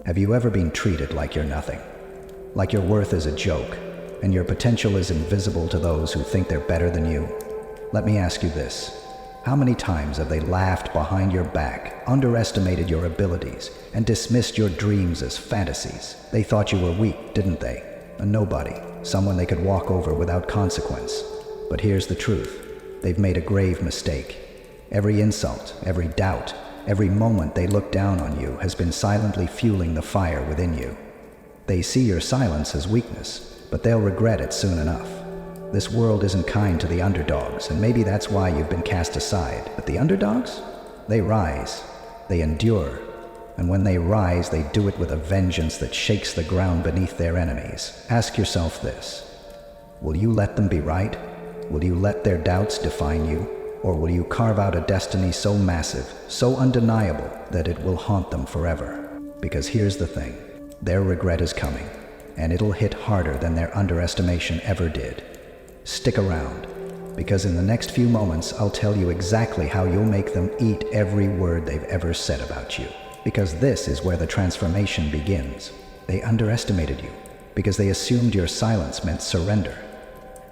Have you ever been treated like you're nothing? Like your worth is a joke, and your potential is invisible to those who think they're better than you? Let me ask you this. How many times have they laughed behind your back, underestimated your abilities, and dismissed your dreams as fantasies? They thought you were weak, didn't they? A nobody, someone they could walk over without consequence. But here's the truth. They've made a grave mistake. Every insult, every doubt, every moment they look down on you has been silently fueling the fire within you. They see your silence as weakness, but they'll regret it soon enough. This world isn't kind to the underdogs, and maybe that's why you've been cast aside. But the underdogs? They rise, they endure, and when they rise, they do it with a vengeance that shakes the ground beneath their enemies. Ask yourself this. Will you let them be right? Will you let their doubts define you? Or will you carve out a destiny so massive, so undeniable, that it will haunt them forever? Because here's the thing. Their regret is coming, and it'll hit harder than their underestimation ever did. Stick around, because in the next few moments, I'll tell you exactly how you'll make them eat every word they've ever said about you. Because this is where the transformation begins. They underestimated you, because they assumed your silence meant surrender.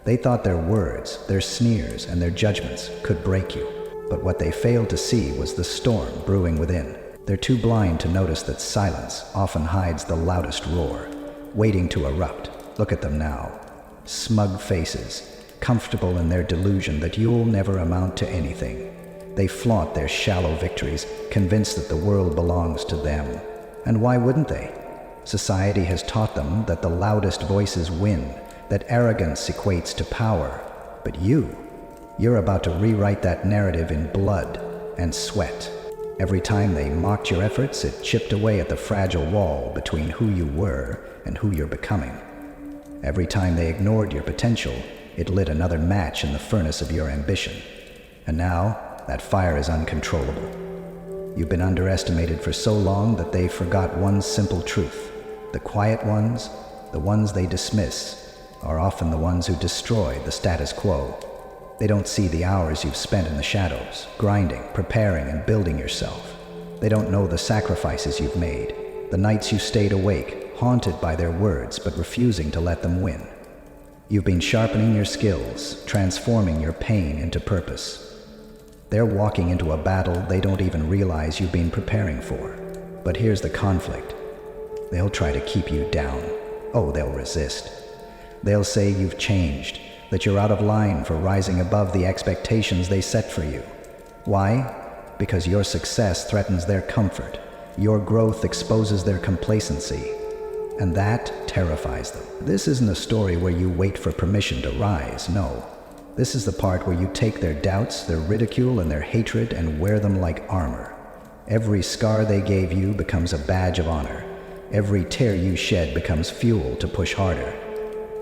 They thought their words, their sneers, and their judgments could break you. But what they failed to see was the storm brewing within. They're too blind to notice that silence often hides the loudest roar, waiting to erupt. Look at them now. Smug faces, comfortable in their delusion that you'll never amount to anything. They flaunt their shallow victories, convinced that the world belongs to them. And why wouldn't they? Society has taught them that the loudest voices win, that arrogance equates to power. But you're about to rewrite that narrative in blood and sweat. Every time they mocked your efforts, it chipped away at the fragile wall between who you were and who you're becoming. Every time they ignored your potential, it lit another match in the furnace of your ambition. And now, that fire is uncontrollable. You've been underestimated for so long that they forgot one simple truth. The quiet ones, the ones they dismiss, are often the ones who destroy the status quo. They don't see the hours you've spent in the shadows, grinding, preparing, and building yourself. They don't know the sacrifices you've made, the nights you stayed awake, haunted by their words but refusing to let them win. You've been sharpening your skills, transforming your pain into purpose. They're walking into a battle they don't even realize you've been preparing for. But here's the conflict. They'll try to keep you down. Oh, they'll resist. They'll say you've changed, that you're out of line for rising above the expectations they set for you. Why? Because your success threatens their comfort. Your growth exposes their complacency. And that terrifies them. This isn't a story where you wait for permission to rise, no. This is the part where you take their doubts, their ridicule, and their hatred and wear them like armor. Every scar they gave you becomes a badge of honor. Every tear you shed becomes fuel to push harder.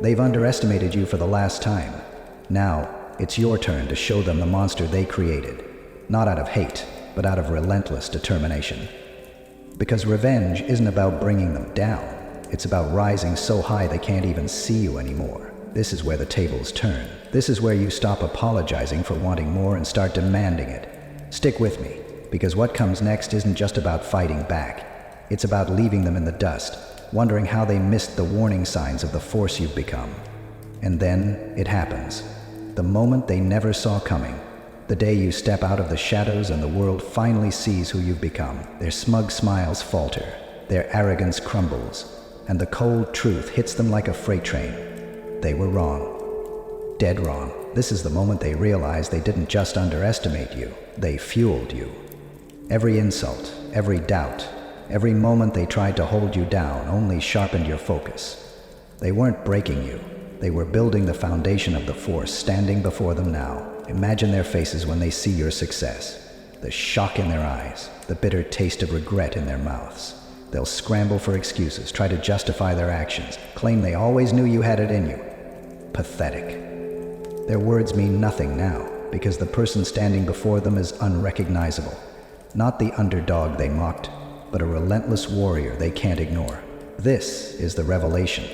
They've underestimated you for the last time. Now, it's your turn to show them the monster they created. Not out of hate, but out of relentless determination. Because revenge isn't about bringing them down. It's about rising so high they can't even see you anymore. This is where the tables turn. This is where you stop apologizing for wanting more and start demanding it. Stick with me, because what comes next isn't just about fighting back. It's about leaving them in the dust, wondering how they missed the warning signs of the force you've become. And then it happens. The moment they never saw coming. The day you step out of the shadows and the world finally sees who you've become. Their smug smiles falter, their arrogance crumbles, and the cold truth hits them like a freight train. They were wrong. Dead wrong. This is the moment they realize they didn't just underestimate you, they fueled you. Every insult, every doubt, every moment they tried to hold you down only sharpened your focus. They weren't breaking you. They were building the foundation of the force standing before them now. Imagine their faces when they see your success. The shock in their eyes, the bitter taste of regret in their mouths. They'll scramble for excuses, try to justify their actions, claim they always knew you had it in you. Pathetic. Their words mean nothing now, because the person standing before them is unrecognizable. Not the underdog they mocked, but a relentless warrior they can't ignore. This is the revelation.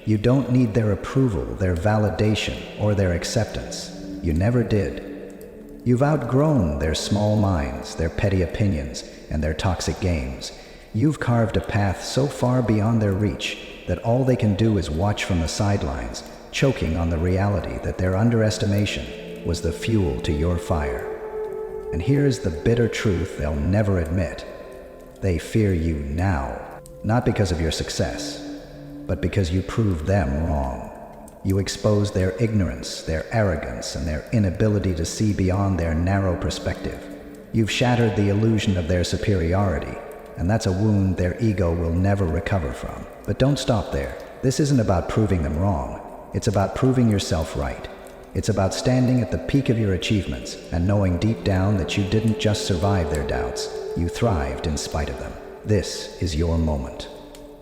You don't need their approval, their validation, or their acceptance. You never did. You've outgrown their small minds, their petty opinions, and their toxic games. You've carved a path so far beyond their reach that all they can do is watch from the sidelines, choking on the reality that their underestimation was the fuel to your fire. And here's the bitter truth they'll never admit. They fear you now, not because of your success, but because you proved them wrong. You exposed their ignorance, their arrogance, and their inability to see beyond their narrow perspective. You've shattered the illusion of their superiority, and that's a wound their ego will never recover from. But don't stop there. This isn't about proving them wrong. It's about proving yourself right. It's about standing at the peak of your achievements and knowing deep down that you didn't just survive their doubts, you thrived in spite of them. This is your moment.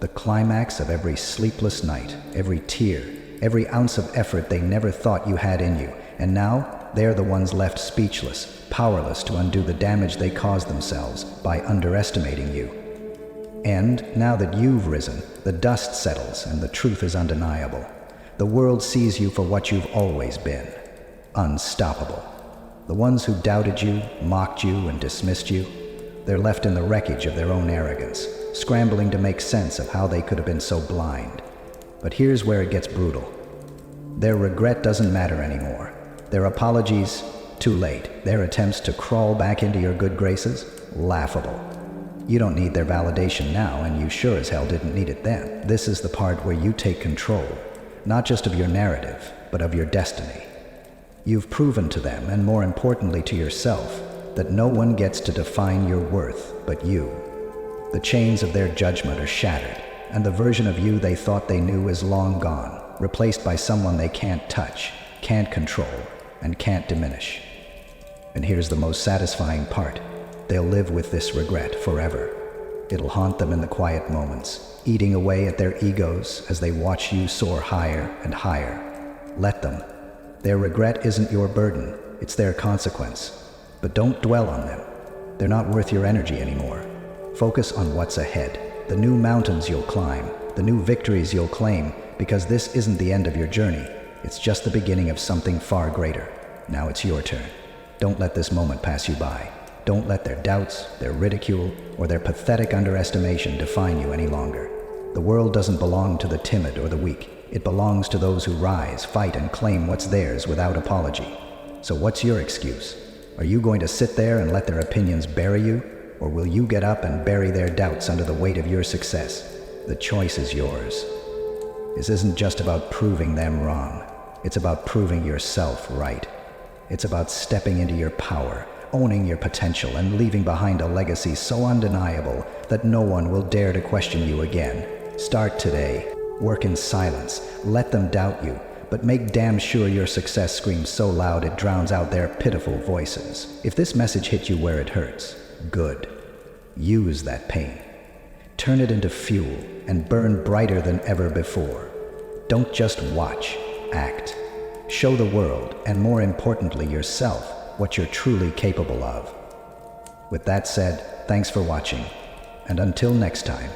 The climax of every sleepless night, every tear, every ounce of effort they never thought you had in you. And now, they're the ones left speechless, powerless to undo the damage they caused themselves by underestimating you. And now that you've risen, the dust settles and the truth is undeniable. The world sees you for what you've always been: unstoppable. The ones who doubted you, mocked you, and dismissed you, they're left in the wreckage of their own arrogance, scrambling to make sense of how they could have been so blind. But here's where it gets brutal. Their regret doesn't matter anymore. Their apologies, too late. Their attempts to crawl back into your good graces, laughable. You don't need their validation now, and you sure as hell didn't need it then. This is the part where you take control, not just of your narrative, but of your destiny. You've proven to them, and more importantly to yourself, that no one gets to define your worth but you. The chains of their judgment are shattered, and the version of you they thought they knew is long gone, replaced by someone they can't touch, can't control, and can't diminish. And here's the most satisfying part. They'll live with this regret forever. It'll haunt them in the quiet moments, eating away at their egos as they watch you soar higher and higher. Let them. Their regret isn't your burden, it's their consequence. But don't dwell on them. They're not worth your energy anymore. Focus on what's ahead, the new mountains you'll climb, the new victories you'll claim, because this isn't the end of your journey. It's just the beginning of something far greater. Now it's your turn. Don't let this moment pass you by. Don't let their doubts, their ridicule, or their pathetic underestimation define you any longer. The world doesn't belong to the timid or the weak. It belongs to those who rise, fight, and claim what's theirs without apology. So what's your excuse? Are you going to sit there and let their opinions bury you? Or will you get up and bury their doubts under the weight of your success? The choice is yours. This isn't just about proving them wrong. It's about proving yourself right. It's about stepping into your power, owning your potential, and leaving behind a legacy so undeniable that no one will dare to question you again. Start today. Work in silence. Let them doubt you, but make damn sure your success screams so loud it drowns out their pitiful voices. If this message hit you where it hurts, good. Use that pain. Turn it into fuel and burn brighter than ever before. Don't just watch, act. Show the world, and more importantly yourself, what you're truly capable of. With that said, thanks for watching, and until next time.